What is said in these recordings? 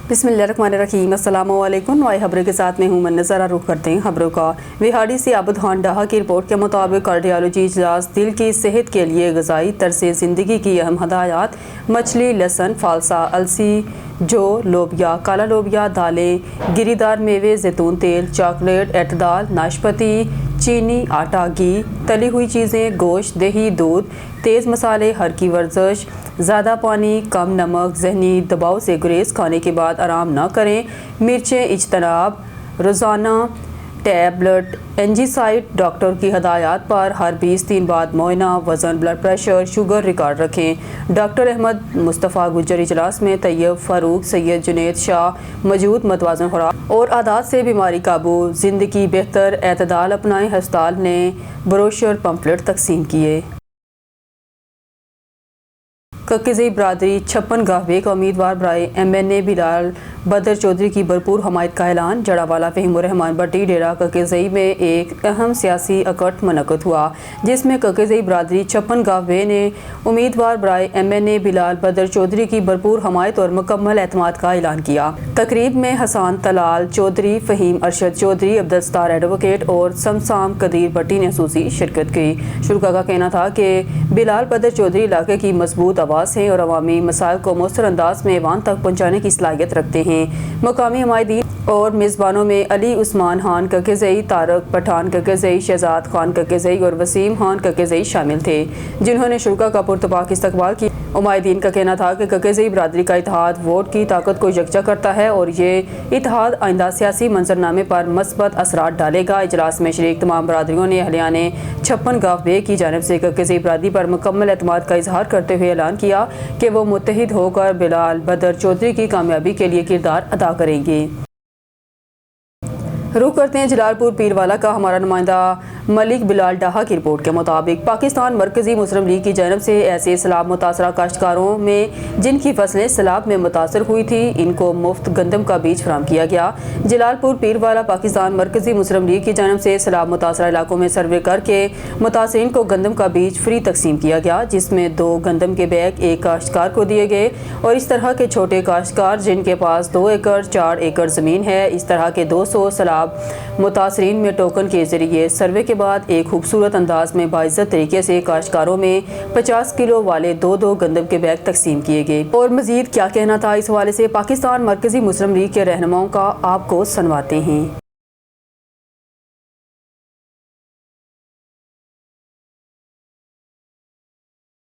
بسم اللہ الرحمن الرحیم۔ السلام علیکم۔ نئی خبروں کے ساتھ میں ہوں من نظر رخ کرتے ہیں خبروں کا۔ وہاڑی سے عابد خان ڈاہا کی رپورٹ کے مطابق کارڈیالوجی اجلاس دل کی صحت کے لیے غذائی طرز زندگی کی اہم ہدایات: مچھلی، لہسن، فالسا، السی، جو، لوبیا، کالا لوبیا، دالیں، گری دار میوے، زیتون تیل، چاکلیٹ، اعتدال، ناشپاتی، چینی، آٹا، گھی، تلی ہوئی چیزیں، گوشت، دہی، دودھ، تیز مسالے، ہلکی ورزش، زیادہ پانی، کم نمک، ذہنی دباؤ سے گریز، کھانے کے بعد آرام نہ کریں، مرچیں اجتناب، روزانہ ٹیبلٹ اینجیسائڈ، ڈاکٹر کی ہدایات پر ہر 20 دن بعد معائنہ، وزن، بلڈ پریشر، شوگر ریکارڈ رکھیں۔ ڈاکٹر احمد مصطفیٰ گجر اجلاس میں طیب فاروق، سید جنید شاہ موجود۔ متوازن خوراک اور عادات سے بیماری قابو، زندگی بہتر، اعتدال اپنائیں۔ ہسپتال نے بروشر پمفلٹ تقسیم کیے۔ ککیزئی برادری 56 گاہوے کا امیدوار برائے MNA بلال بدر چودھری کی بھرپور حمایت کا اعلان۔ جڑاوالا فہیم الرحمان بٹی ڈیرہ ککیزئی میں ایک اہم سیاسی اکٹ منعقد ہوا، جس میں ککیزئی برادری 56 گاہوے نے امیدوار برائے MNA بلال بدر چودھری کی بھرپور حمایت اور مکمل اعتماد کا اعلان کیا۔ تقریب میں حسان طلال چودھری، فہیم ارشد چودھری، عبدالستار ایڈوکیٹ اور سمسام قدیر بٹی نے خصوصی شرکت کی۔ شرکاء کا کہنا تھا کہ بلال بدر چودھری علاقے کی مضبوط آواز ہیں اور عوامی مسائل کو مؤثر انداز میں ایوان تک پہنچانے کی صلاحیت رکھتے ہیں۔ مقامی حمایتین اور میزبانوں میں علی عثمان خان ککیزئی، طارق پٹھان ککیزئی، شہزاد خان ککیزئی اور وسیم خان ککیزئی شامل تھے، جنہوں نے شرکاء کا پرتپاک استقبال کیا۔ حمایتین کا کہنا تھا کہ ککیزئی برادری کا اتحاد ووٹ کی طاقت کو یکجا کرتا ہے اور یہ اتحاد آئندہ سیاسی منظرنامے پر مثبت اثرات ڈالے گا۔ اجلاس میں شریک تمام برادریوں نے اہلیان 56 گاہوے کی جانب سے ککیزئی برادری پر مکمل اعتماد کا اظہار کرتے ہوئے اعلان کیا کہ وہ متحد ہو کر بلال بدر چودھری کی کامیابی کے لیے کردار ادا کریں گے۔ رخ کرتے ہیں جلال پور پیروالا کا۔ ہمارا نمائندہ ملک بلال ڈاہا کی رپورٹ کے مطابق پاکستان مرکزی مسلم لیگ کی جانب سے ایسے سیلاب متاثرہ کاشتکاروں میں جن کی فصلیں سیلاب میں متاثر ہوئی تھیں، ان کو مفت گندم کا بیج فراہم کیا گیا۔ جلال پور پیروالا پاکستان مرکزی مسلم لیگ کی جانب سے سیلاب متاثرہ علاقوں میں سروے کر کے متاثرین کو گندم کا بیج فری تقسیم کیا گیا، جس میں 2 گندم کے بیگ ایک کاشتکار کو دیے گئے اور اس طرح کے چھوٹے کاشتکار جن کے پاس 2 ایکڑ 4 ایکڑ زمین ہے، اس طرح کے 200 سیلاب متاثرین میں ٹوکن کے ذریعے سروے کے بعد ایک خوبصورت انداز میں باعزت طریقے سے کاشتکاروں میں 50 کلو والے 2 گندم کے بیگ تقسیم کیے گئے۔ اور مزید کیا کہنا تھا اس حوالے سے پاکستان مرکزی مسلم لیگ کے رہنماؤں کا، آپ کو سنواتے ہیں۔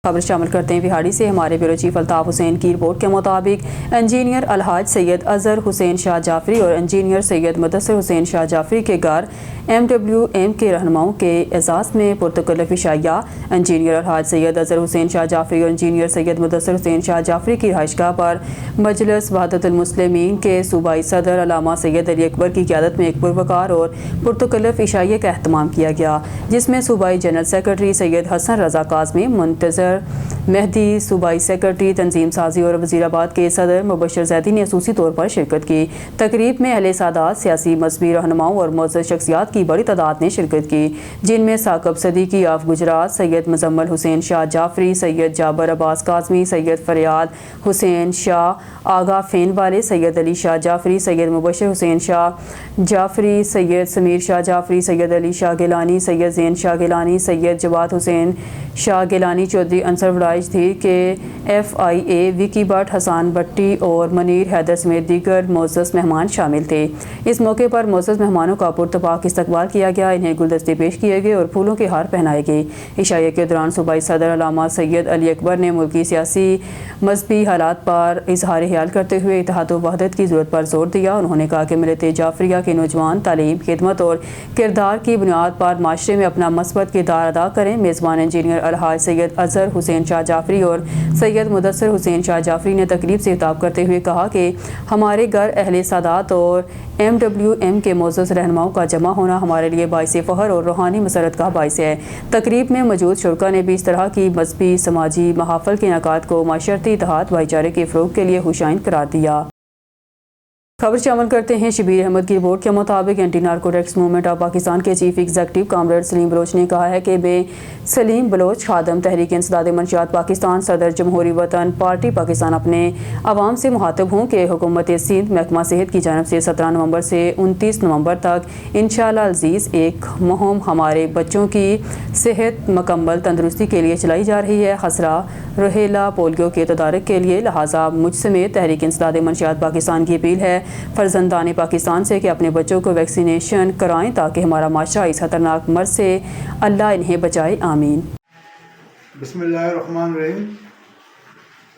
خبر شامل کرتے ہیں وہاڑی سے۔ ہمارے بیورو چیف الطاف حسین کی رپورٹ کے مطابق انجینئر الحاج سید اظہر حسین شاہ جعفری اور انجینئر سید مدثر حسین شاہ جعفری کے گھر MWM کے رہنماؤں کے اعزاز میں پرتکلف عشائیہ۔ انجینئر الحاج سید اظہر حسین شاہ جعفری اور انجینئر سید مدثر حسین شاہ جعفری کی رہائش گاہ پر مجلس وحدت المسلمین کے صوبائی صدر علامہ سید علی اکبر کی قیادت میں ایک پروقار اور پرتکلف عشائیے کا اہتمام کیا گیا، جس میں صوبائی جنرل سیکرٹری سید حسن رضا کاظمی، منتظر مہدی صوبائی سیکرٹری تنظیم سازی اور وزیر آباد کے صدر مبشر زیدی نے خصوصی طور پر شرکت کی۔ تقریب میں اہل سادات، سیاسی مذہبی رہنماؤں اور معزز شخصیات کی بڑی تعداد نے شرکت کی، جن میں ثاقب صدیقی آف گجرات، سید مزمل حسین شاہ جعفری، سید جابر عباس کاظمی، سید فریاد حسین شاہ آغا فین والے، سید علی شاہ جعفری، سید مبشر حسین شاہ جعفری، سید سمیر شاہ جعفری، سید علی شاہ گیلانی، سید زین شاہ گیلانی، سید جواد حسین شاہ گیلانی، چودھری انصر وڑائج دھیر کے FIA وکی بٹ، حسان بٹی اور منیر حیدر سمیت دیگر معزز مہمان شامل تھے۔ اس موقع پر معزز مہمانوں کا پرتپاک استقبال کیا گیا، انہیں گلدستے پیش کیے گئے اور پھولوں کے ہار پہنائے گئے۔ عشائیہ کے دوران صوبائی صدر علامہ سید علی اکبر نے ملکی سیاسی مذہبی حالات پر اظہار خیال کرتے ہوئے اتحاد و وحدت کی ضرورت پر زور دیا۔ انہوں نے کہا کہ ملت جعفریہ کے نوجوان تعلیم، خدمت اور کردار کی بنیاد پر معاشرے میں اپنا مثبت کردار ادا کریں۔ میزبان انجینئر الحاج سید اظہر حسین شاہ جعفری اور سید مدثر حسین شاہ جعفری نے تقریب سے خطاب کرتے ہوئے کہا کہ ہمارے گھر اہل سادات اور MWM کے معزز رہنماؤں کا جمع ہونا ہمارے لیے باعث فخر اور روحانی مسرت کا باعث ہے۔ تقریب میں موجود شرکاء نے بھی اس طرح کی مذہبی سماجی محافل کے انعقاد کو معاشرتی اتحاد بھائی چارے کے فروغ کے لیے خوشائن قرار دیا۔ خبر شامل کرتے ہیں شبیر احمد کی رپورٹ کے مطابق anti narcotics movement of Pakistan کے chief executive comrade Saleem Baloch نے کہا ہے کہ بے سلیم بلوچ خادم تحریک انسداد منشیات پاکستان صدر جمہوری وطن پارٹی پاکستان اپنے عوام سے مخاطب ہوں کہ حکومت سندھ محکمہ صحت کی جانب سے 17 نومبر سے 29 نومبر تک انشاءاللہ عزیز ایک مہم ہمارے بچوں کی صحت مکمل تندرستی کے لیے چلائی جا رہی ہے. خسرہ روہیلا پولیو کے تدارک کے لیے لہٰذا مجھ سمیت تحریک انسداد منشیات پاکستان کی اپیل ہے فرزندان پاکستان سے کہ اپنے بچوں کو ویکسینیشن کرائیں تاکہ ہمارا معاشرہ اس خطرناک مرض سے اللہ انہیں بچائے. آمین. بسم اللہ الرحمن الرحیم.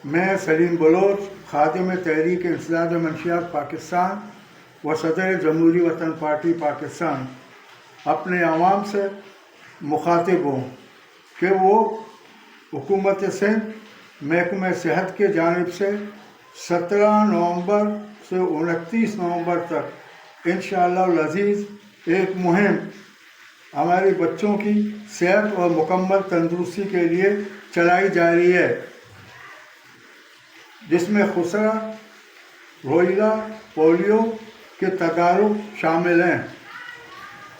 میں سلیم بلوچ خادم تحریک انسداد منشیات پاکستان و صدر جمہوری وطن پارٹی پاکستان اپنے عوام سے مخاطب ہوں کہ وہ حکومت سندھ محکمہ صحت کی جانب سے 17 نومبر سے 29 نومبر تک انشاءاللہ العزیز ایک مہم ہمارے بچوں کی صحت اور مکمل تندرستی کے لیے چلائی جا رہی ہے، جس میں خسرہ روہیلا پولیو کے تدارک شامل ہیں.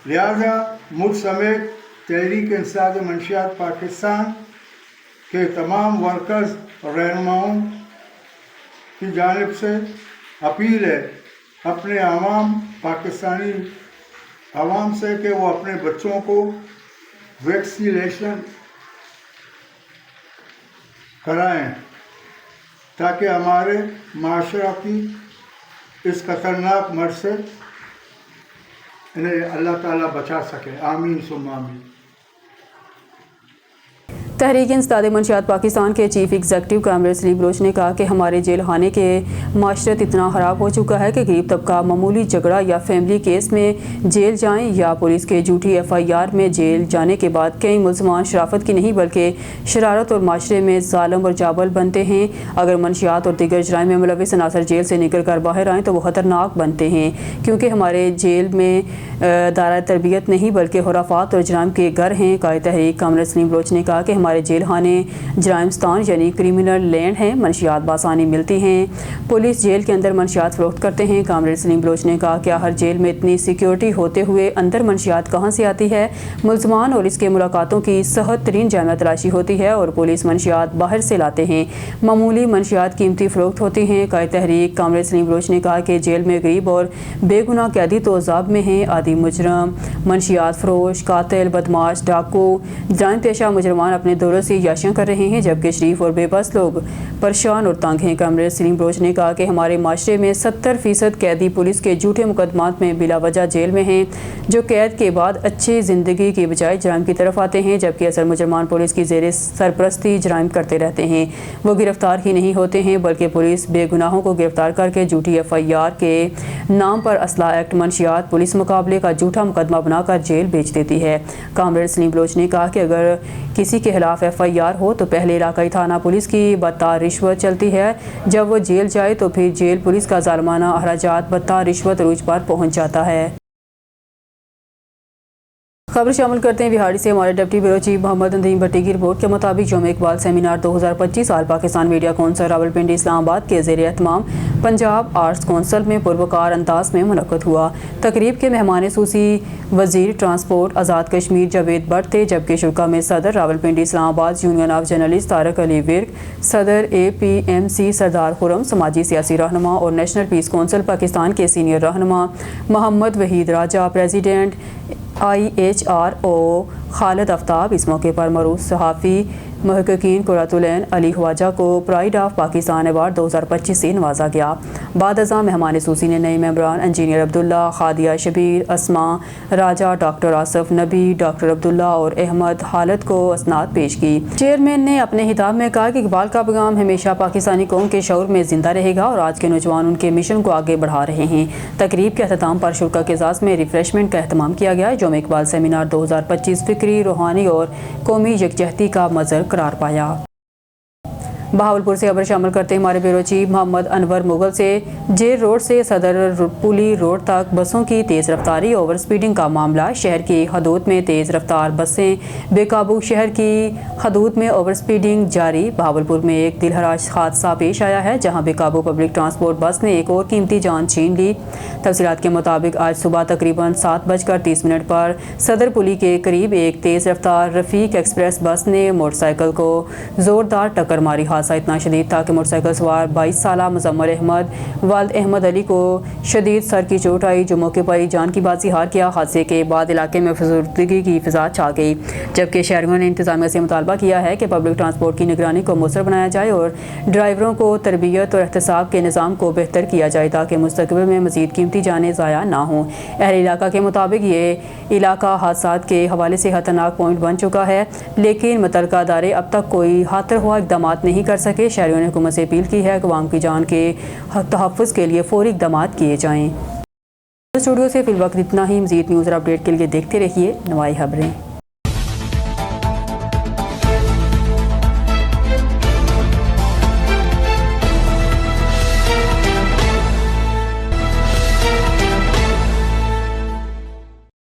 لہذا مجھ سمیت تحریک انسداد منشیات پاکستان کے تمام ورکرز اور رہنماؤں کی جانب سے اپیل ہے اپنے پاکستانی عوام سے کہ وہ اپنے بچوں کو ویکسینیشن کرائیں تاکہ ہمارے معاشرہ کی اس خطرناک مرض سے انہیں اللہ تعالیٰ بچا سکے. آمین ثم آمین. تحریک انسداد منشیات پاکستان کے chief executive comrade Saleem Baloch نے کہا کہ ہمارے جیل خانے کے معاشرت اتنا خراب ہو چکا ہے کہ غریب طبقہ معمولی جھگڑا یا فیملی کیس میں جیل جائیں یا پولیس کے جھوٹی FIR میں جیل جانے کے بعد کئی ملزمان شرافت کی نہیں بلکہ شرارت اور معاشرے میں ظالم اور جابل بنتے ہیں. اگر منشیات اور دیگر جرائم میں ملوث عناصر جیل سے نکل کر باہر آئیں تو وہ خطرناک بنتے ہیں، کیونکہ ہمارے جیل میں دائرہ تربیت نہیں بلکہ خرافات اور جرائم کے گھر ہیں. قائد تحریک کامریڈ سلیم بلوچ نے کہا کہ ہمارے جیل خانے جرائمستان یعنی کرمنل لینڈ ہیں، منشیات بآسانی ملتی ہیں، پولیس جیل کے اندر منشیات فروخت کرتے ہیں. کامریڈ سلیم بلوچ نے کہا کیا ہر جیل میں اتنی سیکیورٹی ہوتے ہوئے اندر منشیات کہاں سے آتی ہے؟ ملزمان اور اس کے ملاقاتوں کی سخت ترین جامع تلاشی ہوتی ہے اور پولیس منشیات باہر سے لاتے ہیں، معمولی منشیات قیمتی فروخت ہوتی ہیں. قائد تحریک کامریڈ سلیم بلوچ نے کہا کہ جیل میں غریب اور بے گناہ قیدی تو عذاب میں ہیں، عادی مجرم، منشیات فروش، قاتل، بدماش، ڈاکو، جرائم پیشہ مجرمان اپنے دوروں سے یاشیاں کر رہے ہیں جبکہ شریف اور بے بس لوگ پریشان اور تنگ ہیں. کامریڈ سلیم بلوچ نے کہا کہ ہمارے معاشرے میں 70% قیدی پولیس کے جھوٹے مقدمات میں بلا وجہ جیل میں ہیں، جو قید کے بعد اچھی زندگی کی بجائے جرائم کی طرف آتے ہیں، جبکہ اثر مجرمان پولیس کی زیر سرپرستی جرائم کرتے رہتے ہیں. وہ گرفتار ہی نہیں ہوتے ہیں بلکہ پولیس بے گناہوں کو گرفتار کر کے جھوٹی FIR کے نام پر اسلحہ ایکٹ منشیات پولیس مقابلے کا جھوٹا مقدمہ بنا کر جیل بھیج دیتی ہے. کامریڈ سلیم بلوچ نے کہا کہ اگر کسی کے خلاف FIR ہو تو پہلے علاقائی تھانہ پولیس کی بدتار رشوت چلتی ہے، جب وہ جیل جائے تو پھر جیل پولیس کا ظالمانہ اخراجات بدتار رشوت عروج پر پہنچ جاتا ہے. خبر شامل کرتے ہیں بہاڑی سے ہمارے ڈپٹی بیورو چیف محمد ندیم بٹی کی رپورٹ کے مطابق یوم اقبال سیمینار 2025 آل پاکستان میڈیا کونسل راولپنڈی اسلام آباد کے زیر اہتمام پنجاب آرٹس کونسل میں پروکار انداز میں منعقد ہوا. تقریب کے مہمان خصوصی وزیر ٹرانسپورٹ آزاد کشمیر جاوید بٹ تھے، جبکہ شرکا میں صدر راولپنڈی اسلام آباد union of journalist Tariq Ali work, صدر APMC سردار خرم، سماجی سیاسی رہنما اور نیشنل پیس کونسل پاکستان کے سینئر رہنما محمد وحید راجہ، پریزیڈنٹ IHRO خالد آفتاب. اس موقع پر معروف صحافی محققین قرۃ العین علی خواجہ کو پرائڈ آف پاکستان ایوارڈ 2025 سے نوازا گیا. بعد ازاں مہمان خصوصی نے نئے ممبران انجینئر عبداللہ، خادیہ شبیر، اسما راجہ، ڈاکٹر آصف نبی، ڈاکٹر عبداللہ اور احمد حالت کو اسناد پیش کی. چیئرمین نے اپنے خطاب میں کہا کہ اقبال کا پیغام ہمیشہ پاکستانی قوم کے شعور میں زندہ رہے گا اور آج کے نوجوان ان کے مشن کو آگے بڑھا رہے ہیں. تقریب کے اختتام پر شرکا کے اعزاز میں ریفریشمنٹ کا اہتمام کیا گیا. یوم اقبال سیمینار 2025 فکری، روحانی اور قومی یکجہتی کا مظہر قرار پایا. بہاولپور سے خبر شامل کرتے ہیں ہمارے بیورو چیف محمد انور مغل سے جیل روڈ سے صدر پولی روڈ تک بسوں کی تیز رفتاری اوور سپیڈنگ کا معاملہ شہر کی حدود میں تیز رفتار بسیں بے قابو شہر کی حدود میں اوور سپیڈنگ جاری بہاولپور میں ایک دلہراش حادثہ پیش آیا ہے جہاں بے قابو پبلک ٹرانسپورٹ بس نے ایک اور قیمتی جان چھین لی تفصیلات کے مطابق آج صبح تقریباً 7:30 پر صدر پلی کے قریب ایک تیز رفتار رفیق ایکسپریس بس نے موٹر سائیکل کو زوردار ٹکر ماری حادثہ اتنا شدید تھا کہ موٹر سائیکل سوار 22 سالہ مزمل احمد والد احمد علی کو شدید سر کی چوٹ آئی جو موقع پر ہی جان کی بازی ہار کیا حادثے کے بعد علاقے میں فزودگی کی فضا چھا گئی جبکہ شہریوں نے انتظامیہ سے مطالبہ کیا ہے کہ پبلک ٹرانسپورٹ کی نگرانی کو مؤثر بنایا جائے اور ڈرائیوروں کو تربیت اور احتساب کے نظام کو بہتر کیا جائے تاکہ مستقبل میں مزید قیمتی جانیں ضائع نہ ہوں اہل علاقہ کے مطابق یہ علاقہ حادثات کے حوالے سے خطرناک پوائنٹ بن چکا ہے لیکن متعلقہ ادارے اب تک کوئی خاطر خواہ اقدامات نہیں کر سکے شہریوں نے حکومت سے اپیل کی ہے کہ عوام کی جان کے تحفظ کے لیے فوری اقدامات کیے جائیں اسٹوڈیو سے فی الوقت اتنا ہی مزید نیوز اور اپڈیٹ کے لیے دیکھتے رہیے نوائی خبریں